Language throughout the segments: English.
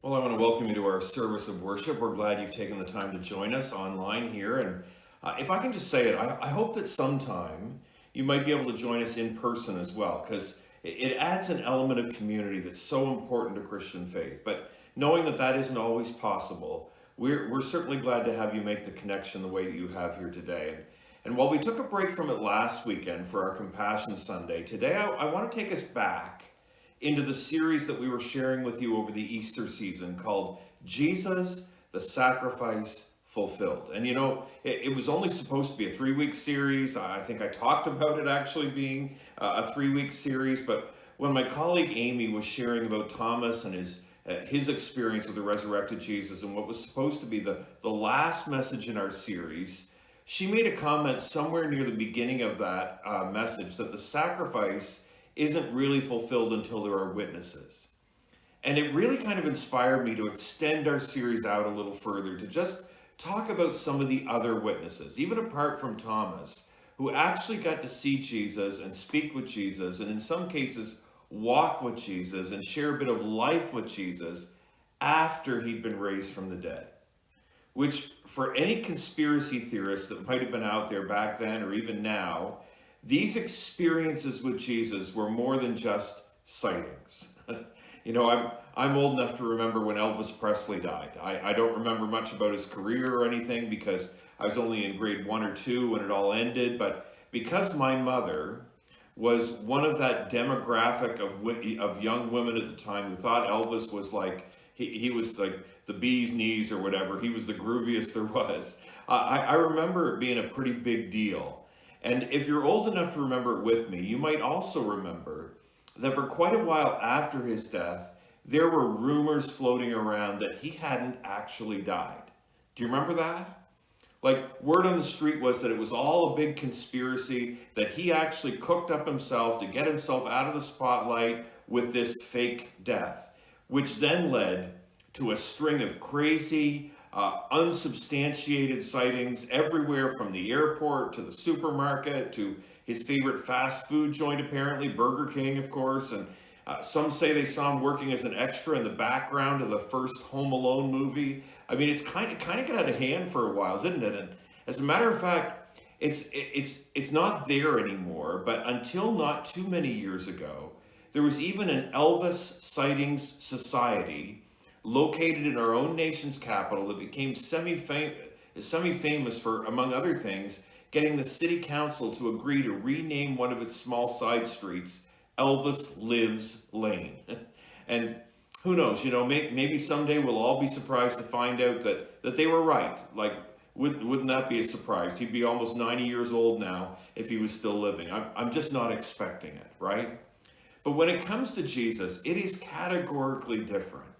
Well, I want to welcome you to our service of worship. We're glad you've taken the time to join us online here. And if I can just say it, I hope that sometime you might be able to join us in person as well, because it adds an element of community that's so important to Christian faith. But knowing that that isn't always possible, we're certainly glad to have you make the connection the way that you have here today. And while we took a break from it last weekend for our Compassion Sunday, today I want to take us back into the series that we were sharing with you over the Easter season called Jesus, the Sacrifice Fulfilled. And it was only supposed to be a 3-week series. I think I talked about it actually being a 3-week series, but when my colleague Amy was sharing about Thomas and his experience with the resurrected Jesus and what was supposed to be the last message in our series, she made a comment somewhere near the beginning of that message that the sacrifice isn't really fulfilled until there are witnesses. And it really kind of inspired me to extend our series out a little further to just talk about some of the other witnesses, even apart from Thomas, who actually got to see Jesus and speak with Jesus, and in some cases walk with Jesus and share a bit of life with Jesus after he'd been raised from the dead. Which, for any conspiracy theorists that might have been out there back then or even now, these experiences with Jesus were more than just sightings. I'm old enough to remember when Elvis Presley died. I don't remember much about his career or anything because I was only in grade 1 or 2 when it all ended. But because my mother was one of that demographic of young women at the time who thought Elvis was like, he was like the bee's knees or whatever. He was the grooviest there was. I remember it being a pretty big deal. And if you're old enough to remember it with me, you might also remember that for quite a while after his death, there were rumors floating around that he hadn't actually died. Do you remember that? Like, word on the street was that it was all a big conspiracy, that he actually cooked up himself to get himself out of the spotlight with this fake death, which then led to a string of crazy, unsubstantiated sightings everywhere from the airport to the supermarket to his favorite fast food joint, apparently, Burger King, of course. And some say they saw him working as an extra in the background of the first Home Alone movie. I mean, it's kind of got out of hand for a while, didn't it? And as a matter of fact, it's not there anymore. But until not too many years ago, there was even an Elvis Sightings Society located in our own nation's capital that became semi-famous for, among other things, getting the city council to agree to rename one of its small side streets Elvis Lives Lane. And who knows, maybe someday we'll all be surprised to find out that they were right. Like, wouldn't that be a surprise? He'd be almost 90 years old now if he was still living. I'm just not expecting it, right? But when it comes to Jesus, it is categorically different.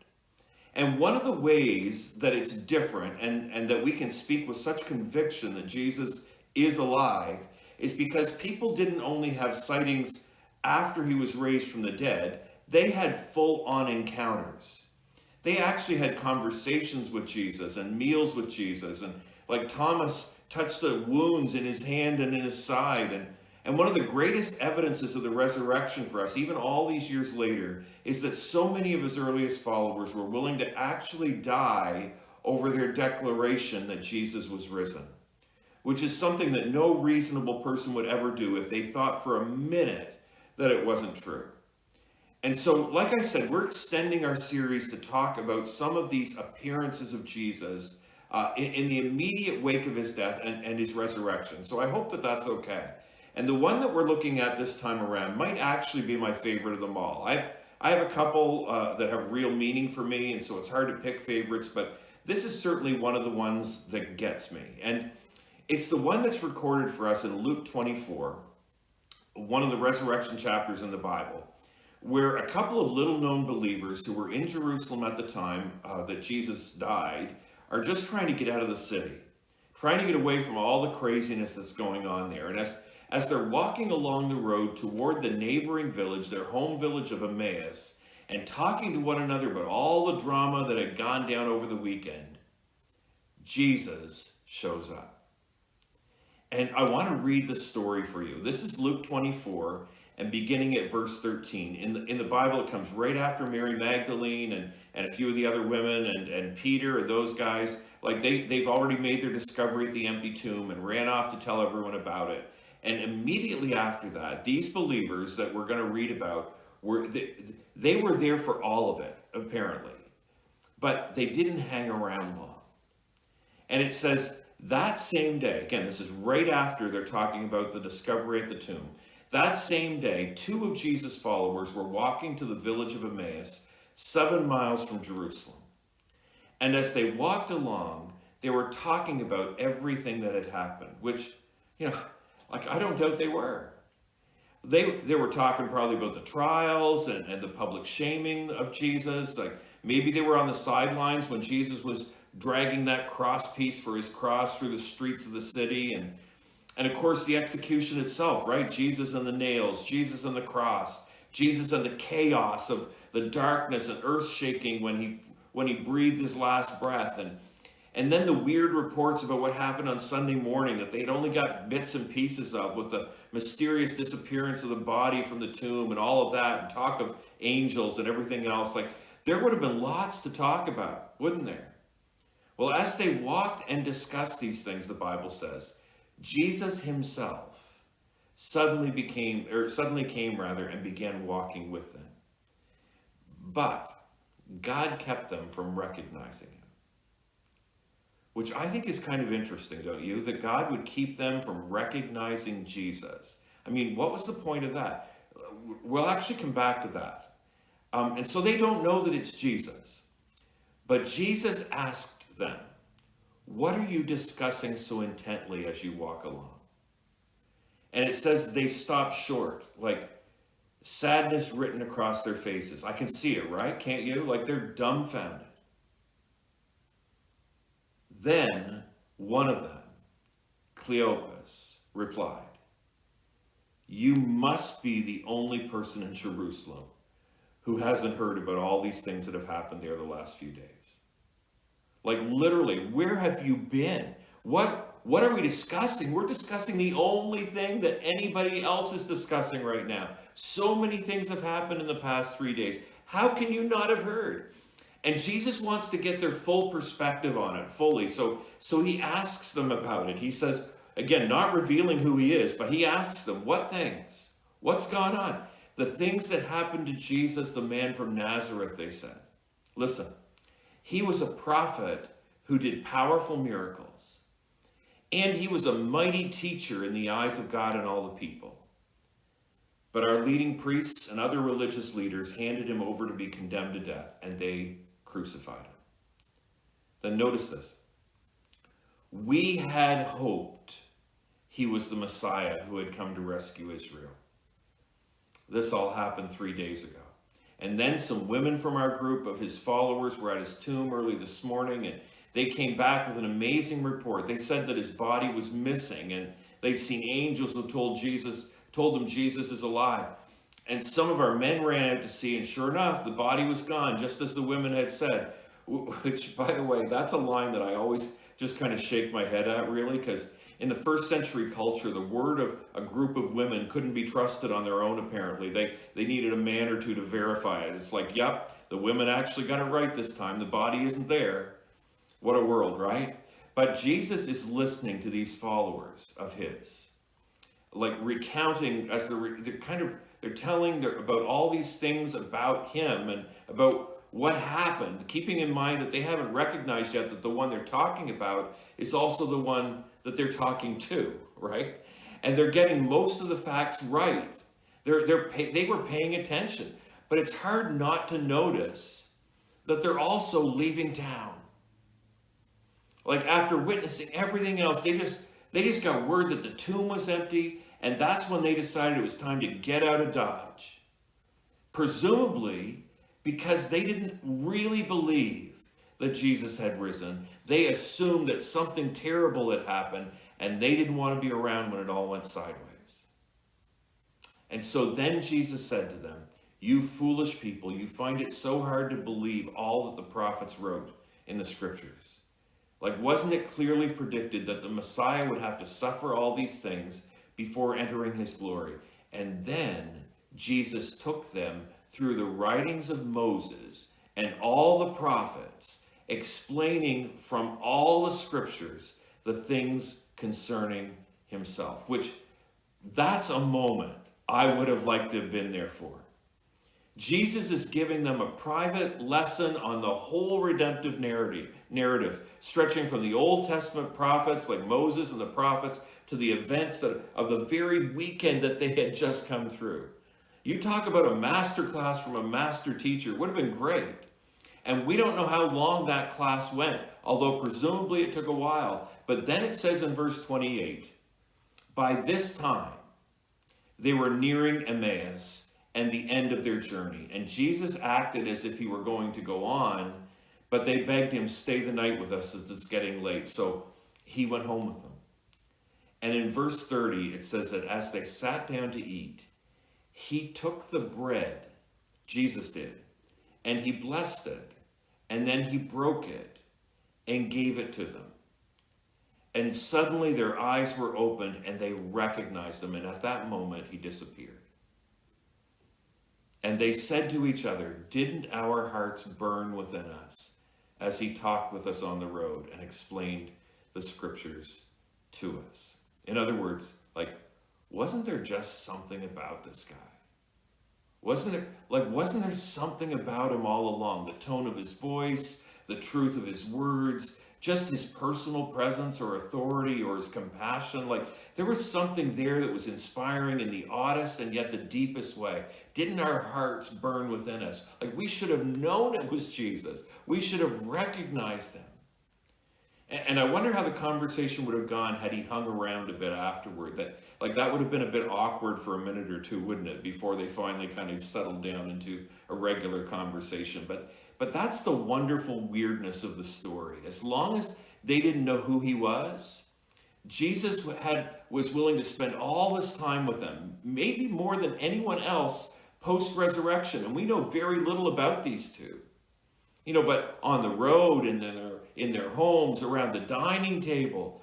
And one of the ways that it's different and that we can speak with such conviction that Jesus is alive is because people didn't only have sightings after he was raised from the dead, they had full-on encounters. They actually had conversations with Jesus and meals with Jesus. And like Thomas touched the wounds in his hand and in his side. And one of the greatest evidences of the resurrection for us, even all these years later, is that so many of his earliest followers were willing to actually die over their declaration that Jesus was risen, which is something that no reasonable person would ever do if they thought for a minute that it wasn't true. And so, like I said, we're extending our series to talk about some of these appearances of Jesus in the immediate wake of his death and his resurrection. So I hope that that's okay. And the one that we're looking at this time around might actually be my favorite of them all. I have a couple that have real meaning for me, and so it's hard to pick favorites, but this is certainly one of the ones that gets me. And it's the one that's recorded for us in Luke 24, one of the resurrection chapters in the Bible, where a couple of little-known believers who were in Jerusalem at the time that Jesus died are just trying to get out of the city, trying to get away from all the craziness that's going on there. And as they're walking along the road toward the neighboring village, their home village of Emmaus, and talking to one another about all the drama that had gone down over the weekend, Jesus shows up. And I want to read the story for you. This is Luke 24, and beginning at verse 13. In the Bible, it comes right after Mary Magdalene and a few of the other women and Peter and those guys. Like they've already made their discovery at the empty tomb and ran off to tell everyone about it. And immediately after that, these believers that we're going to read about, they were there for all of it, apparently. But they didn't hang around long. And it says that same day, again, this is right after they're talking about the discovery at the tomb. That same day, 2 of Jesus' followers were walking to the village of Emmaus, 7 miles from Jerusalem. And as they walked along, they were talking about everything that had happened, which, like I don't doubt they were. They were talking probably about the trials and the public shaming of Jesus. Like maybe they were on the sidelines when Jesus was dragging that cross piece for his cross through the streets of the city. And of course the execution itself, right? Jesus and the nails, Jesus and the cross, Jesus and the chaos of the darkness and earth shaking when he breathed his last breath. And then the weird reports about what happened on Sunday morning that they'd only got bits and pieces of, with the mysterious disappearance of the body from the tomb and all of that, and talk of angels and everything else. Like there would have been lots to talk about, wouldn't there? Well, as they walked and discussed these things, the Bible says, Jesus himself suddenly came and began walking with them. But God kept them from recognizing him. Which I think is kind of interesting, don't you? That God would keep them from recognizing Jesus. I mean, what was the point of that? We'll actually come back to that. And so they don't know that it's Jesus. But Jesus asked them, "What are you discussing so intently as you walk along?" And it says they stopped short, like sadness written across their faces. I can see it, right? Can't you? Like they're dumbfounded. Then one of them, Cleopas, replied, "You must be the only person in Jerusalem who hasn't heard about all these things that have happened there the last few days." Like literally, where have you been? What are we discussing? We're discussing the only thing that anybody else is discussing right now. So many things have happened in the past 3 days. How can you not have heard? And Jesus wants to get their full perspective on it fully. So he asks them about it. He says, again, not revealing who he is, but he asks them, what things? What's gone on? The things that happened to Jesus, the man from Nazareth, they said. Listen, he was a prophet who did powerful miracles. And he was a mighty teacher in the eyes of God and all the people. But our leading priests and other religious leaders handed him over to be condemned to death, and they crucified him. Then notice this. We had hoped he was the Messiah who had come to rescue Israel. This all happened 3 days ago. And then some women from our group of his followers were at his tomb early this morning, and they came back with an amazing report. They said that his body was missing, and they'd seen angels who told them Jesus is alive. And some of our men ran out to see, and sure enough, the body was gone, just as the women had said. Which, by the way, that's a line that I always just kind of shake my head at, really, because in the first century culture, the word of a group of women couldn't be trusted on their own, apparently. They needed a man or two to verify it. It's like, yep, the women actually got it right this time. The body isn't there. What a world, right? But Jesus is listening to these followers of his, like recounting as they're telling about all these things about him and about what happened, keeping in mind that they haven't recognized yet that the one they're talking about is also the one that they're talking to, right? And they're getting most of the facts right. They were paying attention, but it's hard not to notice that they're also leaving town. Like after witnessing everything else, they just got word that the tomb was empty, and that's when they decided it was time to get out of Dodge. Presumably because they didn't really believe that Jesus had risen. They assumed that something terrible had happened, and they didn't want to be around when it all went sideways. And so then Jesus said to them, "You foolish people, you find it so hard to believe all that the prophets wrote in the scriptures. Like, wasn't it clearly predicted that the Messiah would have to suffer all these things before entering his glory? And then Jesus took them through the writings of Moses and all the prophets, explaining from all the scriptures the things concerning himself, which that's a moment I would have liked to have been there for. Jesus is giving them a private lesson on the whole redemptive narrative, stretching from the Old Testament prophets like Moses and the prophets to the events of the very weekend that they had just come through. You talk about a master class from a master teacher. It would have been great. And we don't know how long that class went, although presumably it took a while. But then it says in verse 28, by this time they were nearing Emmaus and the end of their journey. And Jesus acted as if he were going to go on, but they begged him, stay the night with us as it's getting late. So he went home with them. And in verse 30, it says that as they sat down to eat, he took the bread, Jesus did, and he blessed it, and then he broke it and gave it to them. And suddenly their eyes were opened and they recognized him. And at that moment, he disappeared. And they said to each other, didn't our hearts burn within us as he talked with us on the road and explained the scriptures to us? In other words, wasn't there just something about this guy? Wasn't there something about him all along? The tone of his voice, the truth of his words, just his personal presence or authority or his compassion. There was something there that was inspiring in the oddest and yet the deepest way. Didn't our hearts burn within us? We should have known it was Jesus. We should have recognized him. And I wonder how the conversation would have gone had he hung around a bit afterward. That would have been a bit awkward for a minute or two, wouldn't it? Before they finally kind of settled down into a regular conversation. But that's the wonderful weirdness of the story. As long as they didn't know who he was, Jesus was willing to spend all this time with them, maybe more than anyone else post-resurrection. And we know very little about these two. But on the road and in their homes, around the dining table.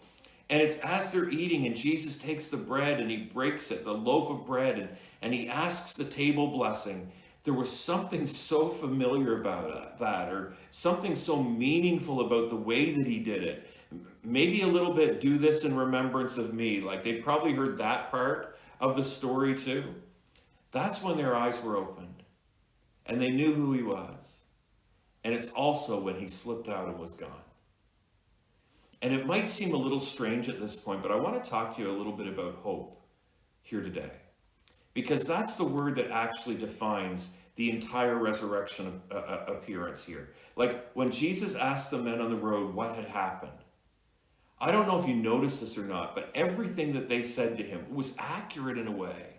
And it's as they're eating and Jesus takes the bread and he breaks it, the loaf of bread, and he asks the table blessing. There was something so familiar about that, or something so meaningful about the way that he did it. Maybe a little bit, do this in remembrance of me. They probably heard that part of the story too. That's when their eyes were opened and they knew who he was. And it's also when he slipped out and was gone. And it might seem a little strange at this point, but I want to talk to you a little bit about hope here today. Because that's the word that actually defines the entire resurrection appearance here. When Jesus asked the men on the road what had happened, I don't know if you noticed this or not, but everything that they said to him was accurate in a way.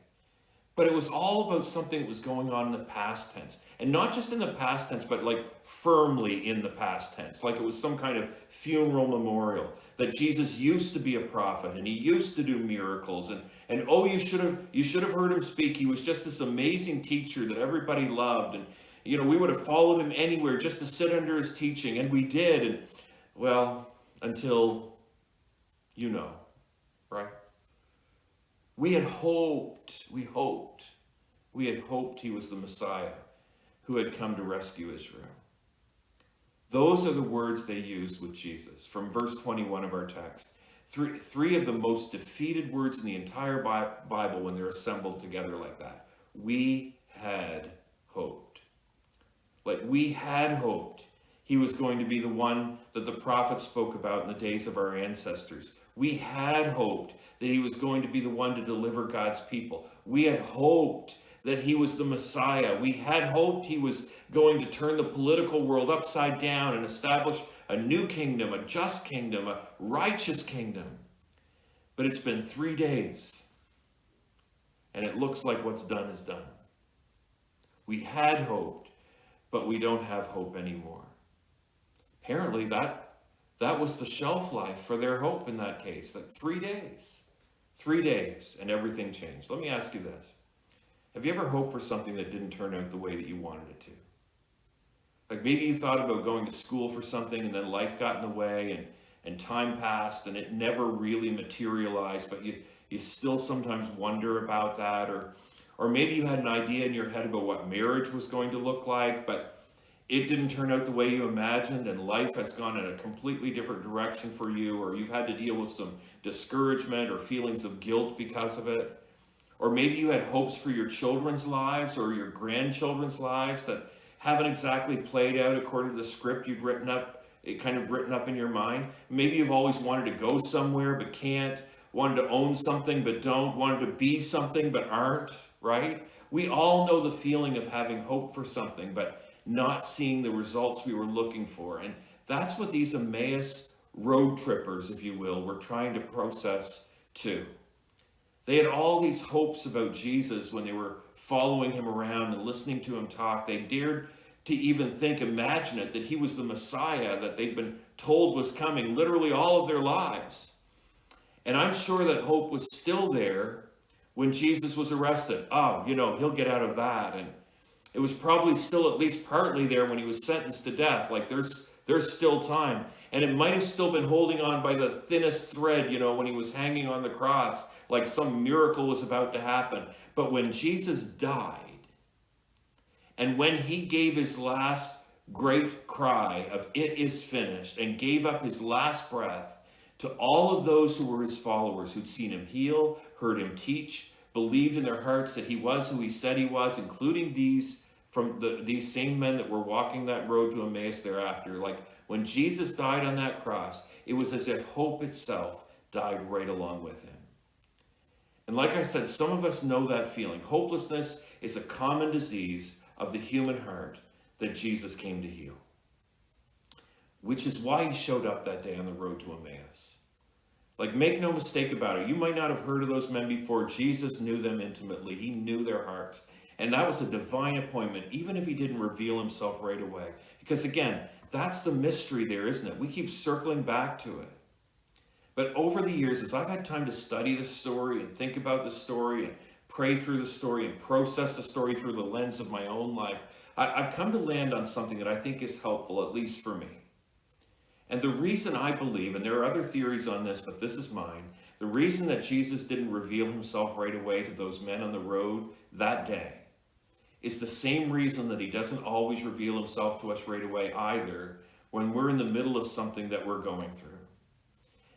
But it was all about something that was going on in the past tense. And not just in the past tense, but firmly in the past tense. It was some kind of funeral memorial. That Jesus used to be a prophet and he used to do miracles. And oh, you should have heard him speak. He was just this amazing teacher that everybody loved. And we would have followed him anywhere just to sit under his teaching. And we did. And well, until right? We had hoped he was the Messiah who had come to rescue Israel. Those are the words they used with Jesus. From verse 21 of our text, three of the most defeated words in the entire Bible when they're assembled together like that. We had hoped. We had hoped he was going to be the one that the prophets spoke about in the days of our ancestors. We had hoped that he was going to be the one to deliver God's people. We had hoped that he was the Messiah. We had hoped he was going to turn the political world upside down and establish a new kingdom, a just kingdom, a righteous kingdom. But it's been 3 days, and it looks like what's done is done. We had hoped, but we don't have hope anymore. Apparently that was the shelf life for their hope in that case. 3 days. 3 days, and everything changed. Let me ask you this. Have you ever hoped for something that didn't turn out the way that you wanted it to? Maybe you thought about going to school for something and then life got in the way and time passed and it never really materialized, but you still sometimes wonder about that. Or maybe you had an idea in your head about what marriage was going to look like, but it didn't turn out the way you imagined, and life has gone in a completely different direction for you, or you've had to deal with some discouragement or feelings of guilt because of it. Or maybe you had hopes for your children's lives or your grandchildren's lives that haven't exactly played out according to the script you'd written up, it kind of written up in your mind. Maybe you've always wanted to go somewhere but can't, wanted to own something but don't, wanted to be something but aren't, right? We all know the feeling of having hope for something but not seeing the results we were looking for. And that's what these Emmaus road trippers, if you will, were trying to process too. They had all these hopes about Jesus when they were following him around and listening to him talk. They dared to even think, imagine it, that he was the Messiah that they'd been told was coming literally all of their lives. And I'm sure that hope was still there when Jesus was arrested. Oh, he'll get out of that. And it was probably still at least partly there when he was sentenced to death. Like there's still time. And it might have still been holding on by the thinnest thread, when he was hanging on the cross, like some miracle was about to happen. But when Jesus died, and when he gave his last great cry of "it is finished," and gave up his last breath to all of those who were his followers, who'd seen him heal, heard him teach, believed in their hearts that he was who he said he was, including these same men that were walking that road to Emmaus thereafter. Like when Jesus died on that cross, it was as if hope itself died right along with him. And like I said, some of us know that feeling. Hopelessness is a common disease of the human heart that Jesus came to heal. Which is why he showed up that day on the road to Emmaus. Like, make no mistake about it. You might not have heard of those men before. Jesus knew them intimately. He knew their hearts. And that was a divine appointment, even if he didn't reveal himself right away. Because again, that's the mystery there, isn't it? We keep circling back to it. But over the years, as I've had time to study the story and think about the story and pray through the story and process the story through the lens of my own life, I've come to land on something that I think is helpful, at least for me. And the reason I believe, and there are other theories on this, but this is mine, the reason that Jesus didn't reveal himself right away to those men on the road that day is the same reason that he doesn't always reveal himself to us right away either when we're in the middle of something that we're going through.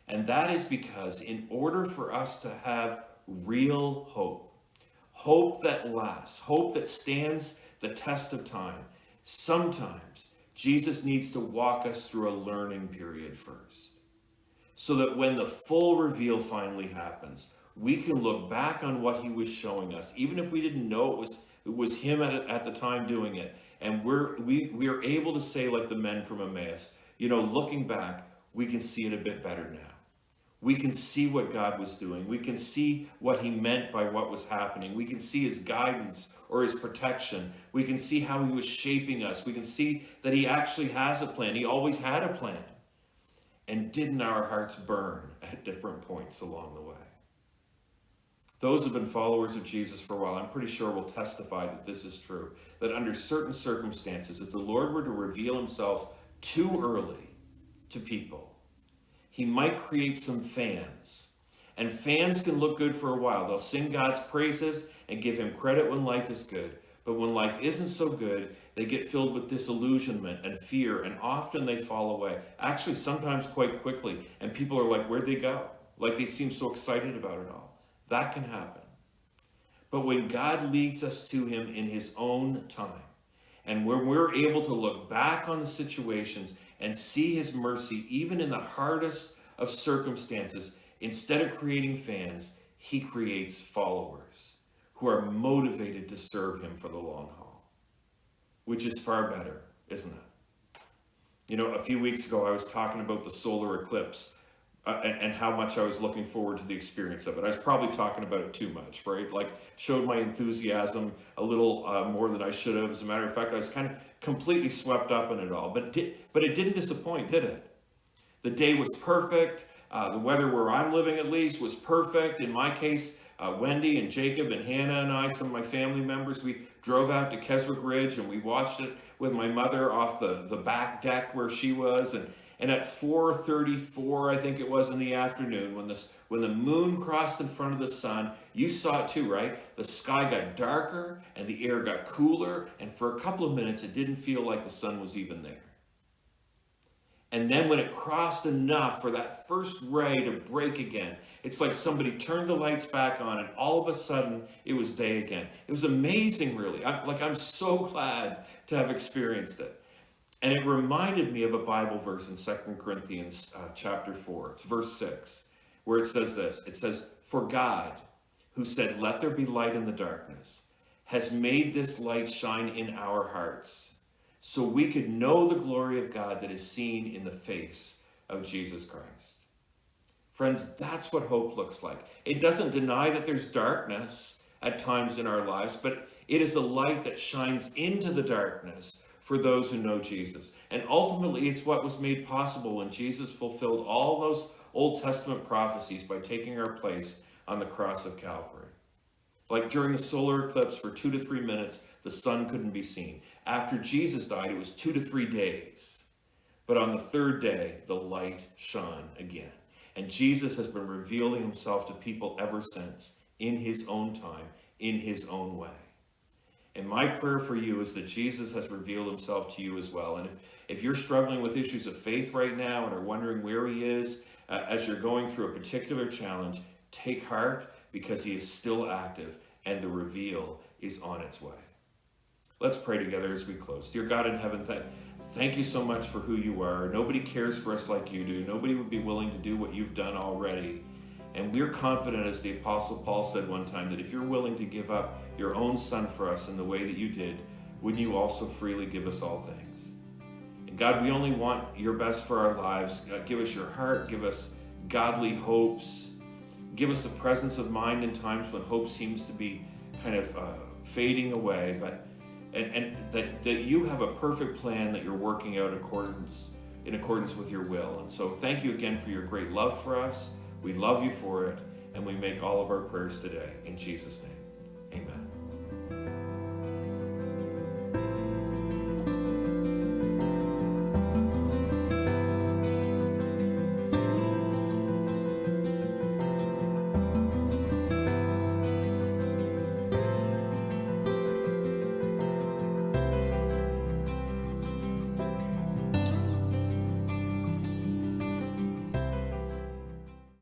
And that is because in order for us to have real hope, hope that lasts, hope that stands the test of time, sometimes Jesus needs to walk us through a learning period first. So that when the full reveal finally happens, we can look back on what he was showing us, even if we didn't know it was him at the time doing it. And we are able to say, like the men from Emmaus, looking back, we can see it a bit better now. We can see what God was doing. We can see what he meant by what was happening. We can see his guidance or his protection. We can see how he was shaping us. We can see that he actually has a plan. He always had a plan. And didn't our hearts burn at different points along the way? Those who have been followers of Jesus for a while, I'm pretty sure will testify that this is true. That under certain circumstances, if the Lord were to reveal himself too early to people, he might create some fans. And fans can look good for a while. They'll sing God's praises and give him credit when life is good. But when life isn't so good, they get filled with disillusionment and fear, and often they fall away. Actually, sometimes quite quickly. And people are like, where'd they go? Like they seem so excited about it all. That can happen. But when God leads us to him in his own time, and when we're able to look back on the situations and see his mercy, even in the hardest of circumstances, instead of creating fans, he creates followers who are motivated to serve him for the long haul, which is far better, isn't it? A few weeks ago, I was talking about the solar eclipse and how much I was looking forward to the experience of it. I was probably talking about it too much, right? Like, showed my enthusiasm a little more than I should have. As a matter of fact, I was kind of completely swept up in it all. But it didn't disappoint, did it? The day was perfect. The weather where I'm living, at least, was perfect. In my case, Wendy and Jacob and Hannah and I, some of my family members, we drove out to Keswick Ridge and we watched it with my mother off the back deck where she was. And at 4:34, I think it was in the afternoon, when the moon crossed in front of the sun, you saw it too, right? The sky got darker and the air got cooler, and for a couple of minutes it didn't feel like the sun was even there. And then when it crossed enough for that first ray to break again, it's like somebody turned the lights back on and all of a sudden it was day again. It was amazing, really. I'm so glad to have experienced it. And it reminded me of a Bible verse in 2 Corinthians chapter 4. It's verse 6, where it says this. It says, "For God, who said, 'Let there be light in the darkness,' has made this light shine in our hearts, so we could know the glory of God that is seen in the face of Jesus Christ." Friends, that's what hope looks like. It doesn't deny that there's darkness at times in our lives, but it is a light that shines into the darkness for those who know Jesus. And ultimately, it's what was made possible when Jesus fulfilled all those Old Testament prophecies by taking our place on the cross of Calvary. Like during the solar eclipse, for 2 to 3 minutes, the sun couldn't be seen. After Jesus died, it was 2 to 3 days. But on the third day, the light shone again. And Jesus has been revealing himself to people ever since, in his own time, in his own way. And my prayer for you is that Jesus has revealed himself to you as well. And if you're struggling with issues of faith right now and are wondering where he is as you're going through a particular challenge, take heart, because he is still active and the reveal is on its way. Let's pray together as we close. Dear God in heaven, thank you so much for who you are. Nobody cares for us like you do. Nobody would be willing to do what you've done already. And we're confident, as the Apostle Paul said one time, that if you're willing to give up your own son for us in the way that you did, wouldn't you also freely give us all things? And God, we only want your best for our lives. God, give us your heart. Give us godly hopes. Give us the presence of mind in times when hope seems to be kind of fading away. And that you have a perfect plan that you're working out in accordance with your will. And so thank you again for your great love for us. We love you for it, and we make all of our prayers today in Jesus' name.